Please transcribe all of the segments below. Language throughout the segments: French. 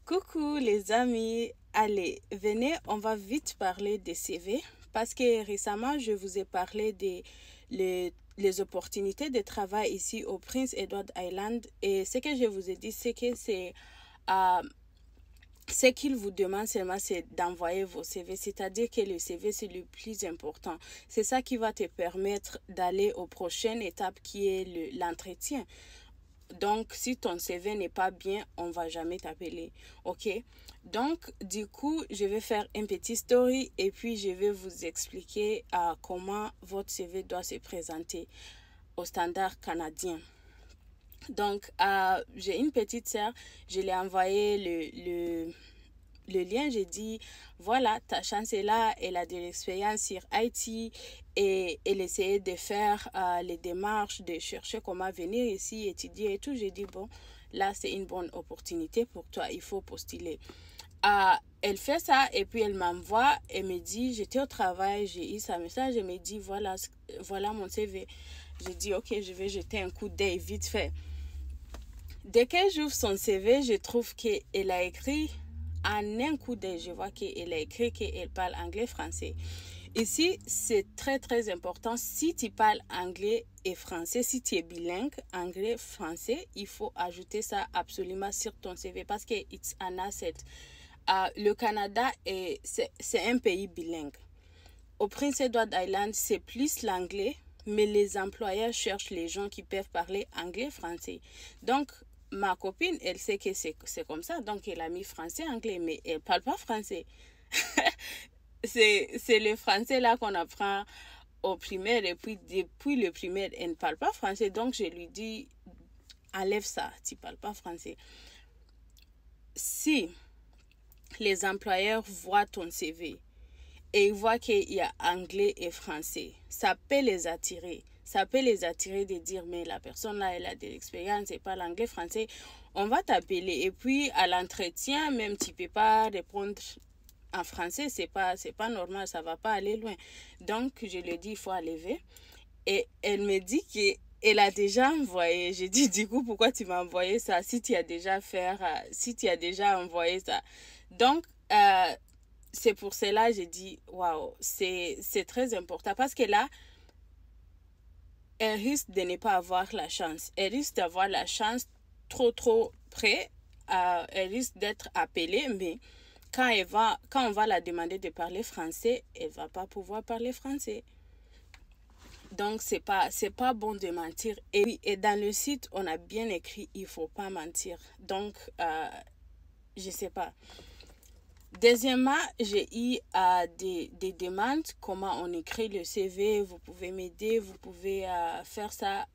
Coucou les amis, allez, venez, on va vite parler des CV parce que récemment je vous ai parlé les opportunités de travail ici au Prince Edward Island et ce que je vous ai dit c'est que euh, ce qu'il vous demande seulement, c'est d'envoyer vos CV, c'est-à-dire que le CV, c'est le plus important. C'est ça qui va te permettre d'aller aux prochaines étapes qui est l'entretien. Donc, si ton CV n'est pas bien, on va jamais t'appeler. OK? Donc, du coup, je vais faire un petit story et puis je vais vous expliquer comment votre CV doit se présenter au standard canadien. Donc, j'ai une petite sœur, je lui ai envoyé le lien, j'ai dit, voilà, ta chance est là, elle a de l'expérience sur IT et elle essayait de faire les démarches, de chercher comment venir ici, étudier et tout. J'ai dit, bon, là, c'est une bonne opportunité pour toi, il faut postuler. Elle fait ça et puis elle m'envoie, elle me dit, j'étais au travail, j'ai eu sa message, elle me dit, voilà mon CV. J'ai dit, ok, je vais jeter un coup d'œil vite fait. Dès que j'ouvre son CV, je trouve qu'elle a écrit, en un coup d'œil, je vois qu'elle a écrit qu'elle parle anglais-français. Ici, c'est très très important. Si tu parles anglais et français, si tu es bilingue, anglais-français, il faut ajouter ça absolument sur ton CV parce que it's an asset. Le Canada, c'est un pays bilingue. Au Prince Edward Island, c'est plus l'anglais, mais les employeurs cherchent les gens qui peuvent parler anglais-français. Donc, ma copine, elle sait que c'est comme ça, donc elle a mis français-anglais, mais elle ne parle pas français. C'est le français là qu'on apprend au primaire, et puis depuis le primaire, elle ne parle pas français, donc je lui dis, enlève ça, tu ne parles pas français. Si les employeurs voient ton CV, et ils voient qu'il y a anglais et français, ça peut les attirer. Ça peut les attirer de dire, mais la personne là, elle a de l'expérience, elle parle anglais, français, on va t'appeler. Et puis, à l'entretien, même tu ne peux pas répondre en français, c'est pas normal, ça va pas aller loin. Donc, je lui dis, il faut enlever. Et elle me dit qu'elle a déjà envoyé. J'ai dit, du coup, pourquoi tu m'as envoyé ça si tu as déjà si tu as déjà envoyé ça. Donc, c'est pour cela que j'ai dit, waouh, c'est très important parce que là, elle risque de ne pas avoir la chance. Elle risque d'avoir la chance trop près. Elle risque d'être appelée, mais quand on va la demander de parler français, elle va pas pouvoir parler français. Donc, c'est pas bon de mentir. Et dans le site, on a bien écrit, il faut pas mentir. Donc, je sais pas. Deuxièmement, j'ai eu des demandes, comment on écrit le CV, vous pouvez m'aider, vous pouvez faire ça.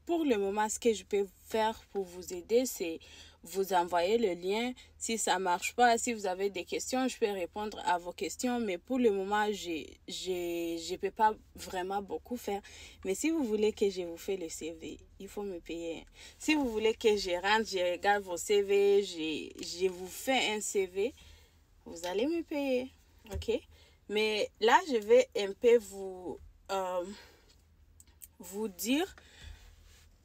Pour le moment, ce que je peux faire pour vous aider, c'est vous envoyer le lien. Si ça ne marche pas, si vous avez des questions, je peux répondre à vos questions. Mais pour le moment, je peux pas vraiment beaucoup faire. Mais si vous voulez que je vous fasse le CV, il faut me payer. Si vous voulez que je rentre, je regarde vos CV, je vous fais un CV, vous allez me payer. OK? Mais là, je vais un peu vous dire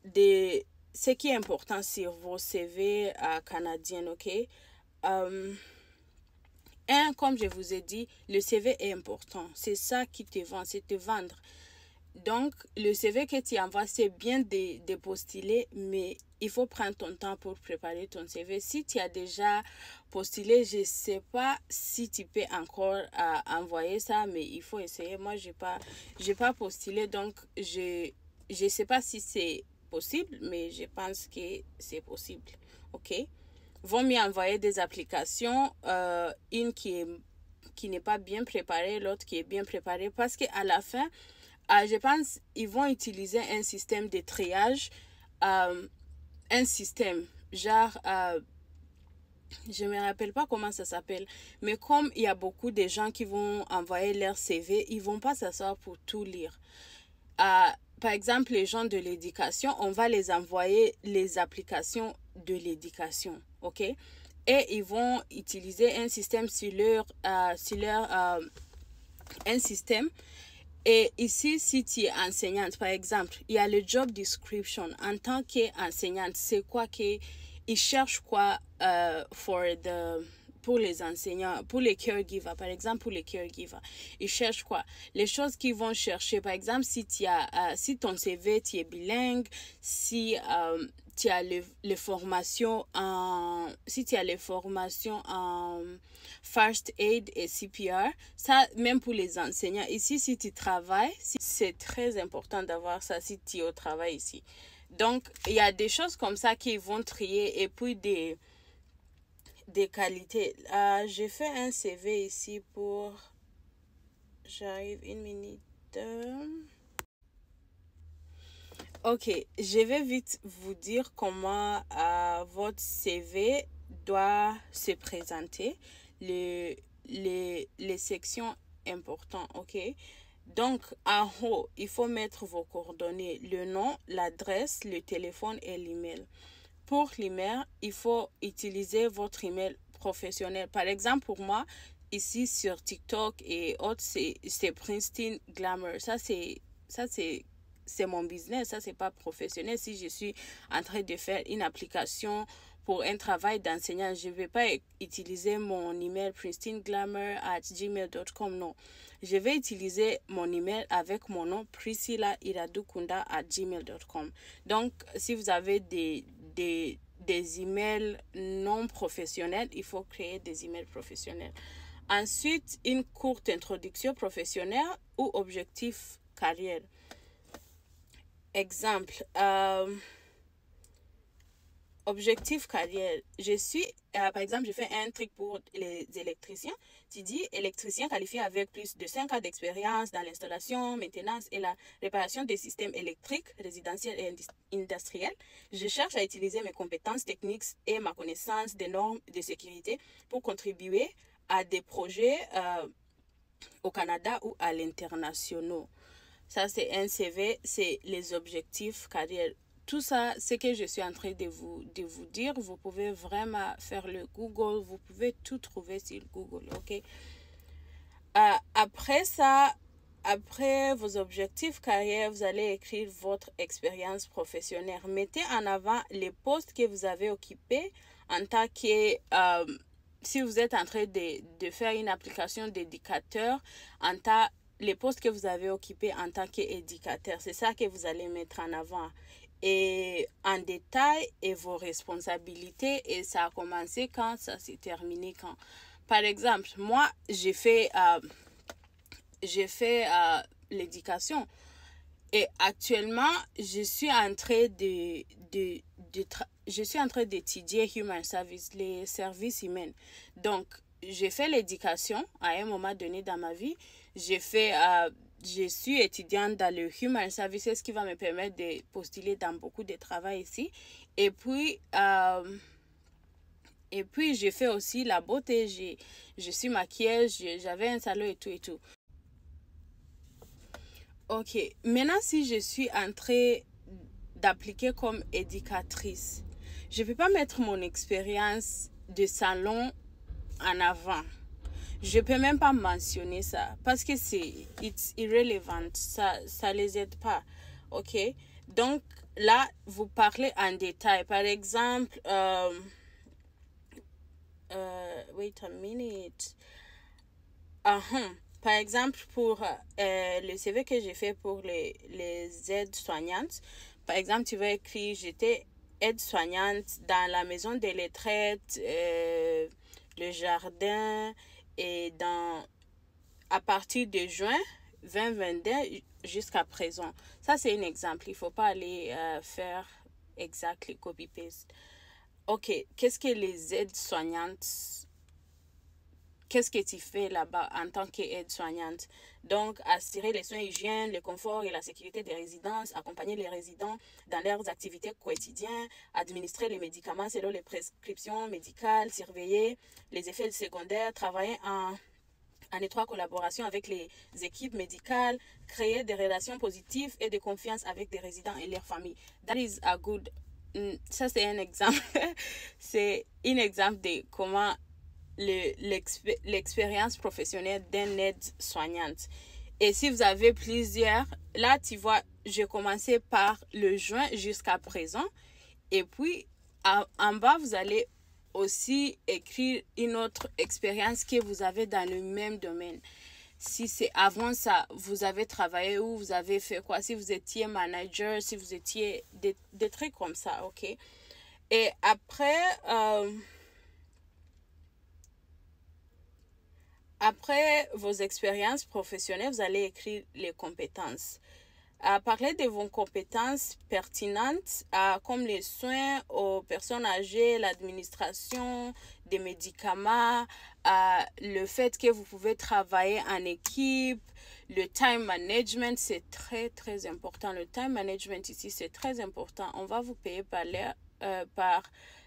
de ce qui est important sur vos CV canadiens, ok? Comme je vous ai dit, le CV est important. C'est ça qui te vend, c'est te vendre. Donc, le CV que tu envoies, c'est bien de postuler, mais il faut prendre ton temps pour préparer ton CV. Si tu as déjà postulé, je ne sais pas si tu peux encore envoyer ça, mais il faut essayer. Moi, j'ai pas postulé, donc je ne sais pas si c'est possible, mais je pense que c'est possible. OK? Vaut mieux envoyer des applications, une qui n'est pas bien préparée, l'autre qui est bien préparée, parce qu'à la fin, je pense qu'ils vont utiliser un système de triage, un système genre, je ne me rappelle pas comment ça s'appelle, mais comme il y a beaucoup de gens qui vont envoyer leur CV, ils ne vont pas s'asseoir pour tout lire. Par exemple, les gens de l'éducation, on va les envoyer les applications de l'éducation, ok? Et ils vont utiliser un système un système. Et ici, si tu es enseignante, par exemple, il y a le job description. En tant qu'enseignante, c'est quoi que ils cherchent quoi pour les enseignants, pour les caregivers, par exemple, pour les caregivers, ils cherchent quoi? Les choses qu'ils vont chercher, par exemple, si ton CV, tu es bilingue, si tu as les formations si tu as les formations en First Aid et CPR, ça, même pour les enseignants, ici, si tu travailles, c'est très important d'avoir ça si tu es au travail ici. Donc, il y a des choses comme ça qu'ils vont trier et puis des qualités. J'ai fait un CV ici pour... J'arrive une minute. Ok, je vais vite vous dire comment votre CV doit se présenter. Les sections importantes, ok? Donc, en haut, il faut mettre vos coordonnées, le nom, l'adresse, le téléphone et l'email. Pour l'email, il faut utiliser votre email professionnel. Par exemple, pour moi, ici sur TikTok et autres, c'est Princeton Glamour. Ça, c'est mon business. Ça, c'est pas professionnel. Si je suis en train de faire une application pour un travail d'enseignant, je ne vais pas utiliser mon email princetonglamour@gmail.com. Non. Je vais utiliser mon email avec mon nom priscilla.iradukunda@gmail.com. Donc, si vous avez des emails non professionnels, il faut créer des emails professionnels. Ensuite, une courte introduction professionnelle ou objectif carrière. Exemple, objectif carrière. Par exemple, je fais un truc pour les électriciens. Tu dis électricien qualifié avec plus de 5 ans d'expérience dans l'installation, maintenance et la réparation des systèmes électriques, résidentiels et industriels. Je cherche à utiliser mes compétences techniques et ma connaissance des normes de sécurité pour contribuer à des projets au Canada ou à l'international. Ça, c'est un CV, c'est les objectifs carrière. Tout ça, c'est que je suis en train de vous dire. Vous pouvez vraiment faire le Google. Vous pouvez tout trouver sur Google, ok? Après ça, après vos objectifs carrière, vous allez écrire votre expérience professionnelle. Mettez en avant les postes que vous avez occupés en tant que... si vous êtes en train de faire une application d'éducateur, les postes que vous avez occupés en tant qu'éducateur, c'est ça que vous allez mettre en avant. Et en détail, et vos responsabilités, et ça a commencé quand, ça s'est terminé quand. Par exemple, moi, j'ai fait l'éducation. Et actuellement, je suis en train d'étudier Human Service, les services humains. Donc, j'ai fait l'éducation à un moment donné dans ma vie. Je suis étudiante dans le Human Services, ce qui va me permettre de postuler dans beaucoup de travail ici. Et puis, j'ai fait aussi la beauté. Je suis maquilleuse, j'avais un salon et tout. Ok, maintenant si je suis en train d'appliquer comme éducatrice, je ne peux pas mettre mon expérience de salon en avant. Je ne peux même pas mentionner ça parce que it's irrelevant, ça les aide pas, ok? Donc là, vous parlez en détail. Par exemple, wait a minute. Par exemple, pour le CV que j'ai fait pour les aides-soignantes, par exemple, tu vas écrire « J'étais aide-soignante dans la maison des retraites, le jardin et à partir de juin 2022 jusqu'à présent. » Ça, c'est un exemple. Il ne faut pas aller faire exactly copy-paste. Ok, qu'est-ce que les aides-soignantes... Qu'est-ce que tu fais là-bas en tant qu'aide-soignante? Donc, assurer les soins hygiène, le confort et la sécurité des résidences, accompagner les résidents dans leurs activités quotidiennes, administrer les médicaments selon les prescriptions médicales, surveiller les effets secondaires, travailler en étroite collaboration avec les équipes médicales, créer des relations positives et de confiance avec des résidents et leurs familles. That is a good... Ça, c'est un exemple. C'est un exemple de comment... l'expérience professionnelle d'un aide-soignante. Et si vous avez plusieurs, là, tu vois, j'ai commencé par le juin jusqu'à présent. Et puis, en bas, vous allez aussi écrire une autre expérience que vous avez dans le même domaine. Si c'est avant ça, vous avez travaillé où, vous avez fait quoi, si vous étiez manager, si vous étiez des trucs comme ça, ok? Et après vos expériences professionnelles, vous allez écrire les compétences. Parler de vos compétences pertinentes, comme les soins aux personnes âgées, l'administration des médicaments, le fait que vous pouvez travailler en équipe, le time management, c'est très, très important. Le time management ici, c'est très important. On va vous payer par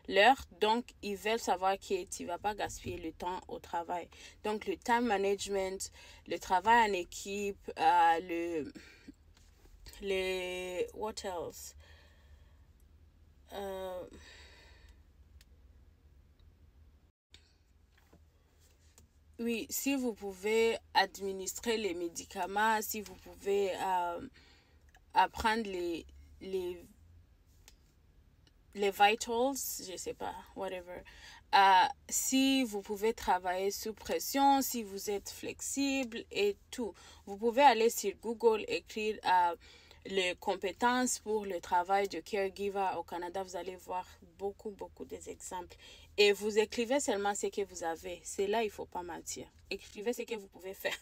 l'heure, donc ils veulent savoir que tu ne vas pas gaspiller le temps au travail. Donc, le time management, le travail en équipe, what else? Oui, si vous pouvez administrer les médicaments, si vous pouvez apprendre les vitals, je sais pas, whatever. Si vous pouvez travailler sous pression, si vous êtes flexible et tout. Vous pouvez aller sur Google, écrire les compétences pour le travail de caregiver au Canada. Vous allez voir beaucoup des exemples. Et vous écrivez seulement ce que vous avez. C'est là, il ne faut pas mentir. Écrivez ce que vous pouvez faire.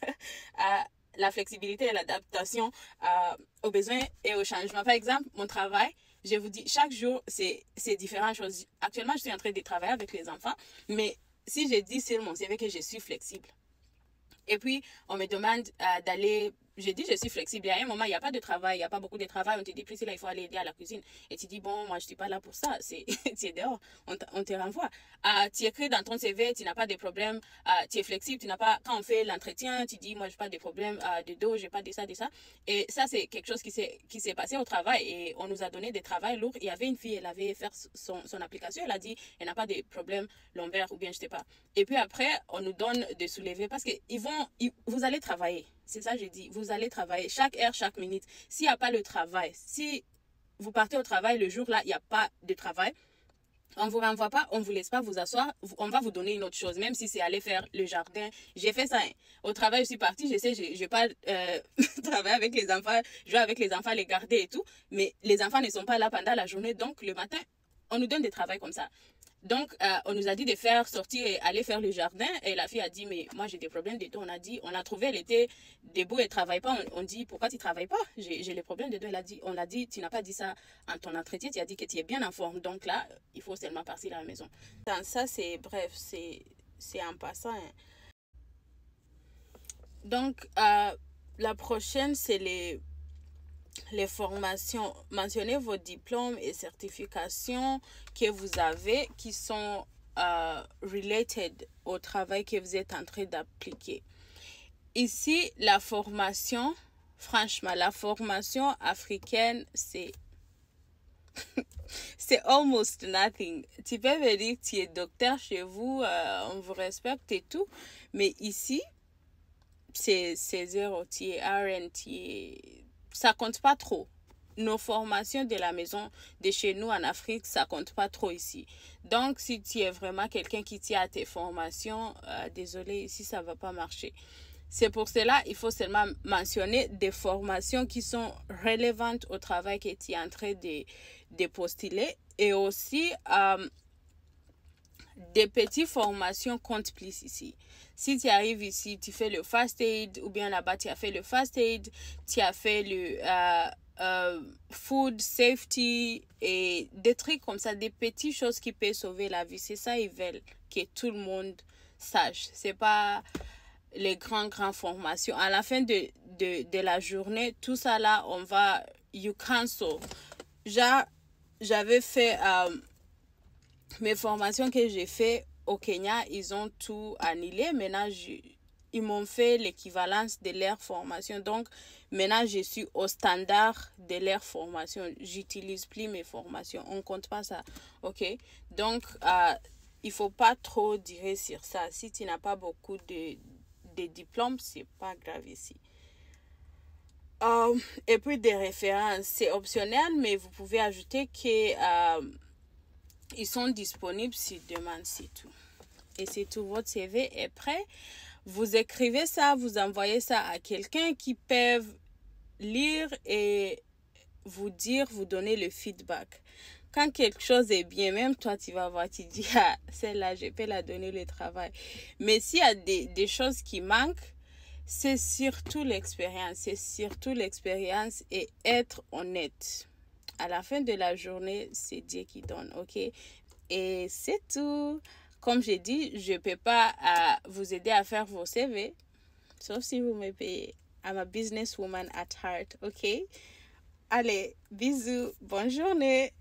La flexibilité et l'adaptation aux besoins et aux changements. Par exemple, mon travail, je vous dis, chaque jour, c'est différentes choses. Actuellement, je suis en train de travailler avec les enfants, mais si je dis sur mon CV que je suis flexible, et puis on me demande d'aller, je dis je suis flexible, à un moment il n'y a pas de travail, il n'y a pas beaucoup de travail, on te dit plus là il faut aller aider à la cuisine, et tu dis bon moi je ne suis pas là pour ça, tu es dehors, on te renvoie. Tu écris dans ton CV, tu n'as pas de problème, tu es flexible, tu n'as pas, quand on fait l'entretien, tu dis moi je n'ai pas de problème de dos, je n'ai pas de ça, et ça c'est quelque chose qui s'est passé au travail, et on nous a donné des travails lourds. Il y avait une fille, elle avait fait son application, elle a dit elle n'a pas de problème lombaire ou bien je sais pas, et puis après on nous donne de soulever parce que vous allez travailler. C'est ça que je dis. Vous allez travailler chaque heure, chaque minute. S'il n'y a pas le travail, si vous partez au travail le jour là, il n'y a pas de travail, on ne vous renvoie pas, on ne vous laisse pas vous asseoir, on va vous donner une autre chose, même si c'est aller faire le jardin. J'ai fait ça. Hein. Au travail, je suis partie, je sais, je ne vais pas travailler avec les enfants, jouer avec les enfants, les garder et tout, mais les enfants ne sont pas là pendant la journée, donc le matin, on nous donne des travails comme ça. Donc, on nous a dit de faire sortir et aller faire le jardin. Et la fille a dit, mais moi, j'ai des problèmes de dos. On l'a trouvé, elle était debout, elle ne travaille pas. On dit, pourquoi tu ne travailles pas? J'ai les problèmes de dos. On l'a dit, tu n'as pas dit ça en ton entretien. Tu as dit que tu es bien en forme. Donc là, il faut seulement partir à la maison. Dans ça, c'est bref, c'est en passant. Hein. Donc, la prochaine, c'est les formations. Mentionnez vos diplômes et certifications que vous avez qui sont related au travail que vous êtes en train d'appliquer. Ici, la formation, franchement, la formation africaine, c'est almost nothing. Tu peux me dire que tu es docteur chez vous, on vous respecte et tout, mais ici, c'est zéro. Tu es RN, ça compte pas trop. Nos formations de la maison, de chez nous en Afrique, ça compte pas trop ici. Donc, si tu es vraiment quelqu'un qui tient à tes formations, désolé, ici, ça va pas marcher. C'est pour cela il faut seulement mentionner des formations qui sont relevantes au travail que tu es en train de postuler. Et aussi, des petites formations comptent plus ici. Si tu arrives ici, tu fais le fast aid, ou bien là-bas, tu as fait le fast aid, tu as fait le food safety, et des trucs comme ça, des petites choses qui peuvent sauver la vie. C'est ça, ils veulent que tout le monde sache. C'est pas les grandes formations. À la fin de la journée, tout ça là, on va, you cancel. J'avais fait mes formations que j'ai fait au Kenya, ils ont tout annulé. Maintenant, ils m'ont fait l'équivalence de leur formation. Donc, maintenant, je suis au standard de leur formation. J'utilise plus mes formations. On ne compte pas ça. OK? Donc, il ne faut pas trop dire sur ça. Si tu n'as pas beaucoup de diplômes, ce n'est pas grave ici. Et puis, des références. C'est optionnel, mais vous pouvez ajouter que... Ils sont disponibles si demande, c'est tout. Et c'est tout, votre CV est prêt. Vous écrivez ça, vous envoyez ça à quelqu'un qui peut lire et vous dire, vous donner le feedback. Quand quelque chose est bien, même toi, tu vas voir, tu dis, ah, celle-là, je peux la donner le travail. Mais s'il y a des choses qui manquent, c'est surtout l'expérience. C'est surtout l'expérience et être honnête. À la fin de la journée, c'est Dieu qui donne, ok? Et c'est tout. Comme j'ai dit, je ne peux pas vous aider à faire vos CV, sauf si vous me payez. I'm a businesswoman at heart, ok? Allez, bisous, bonne journée.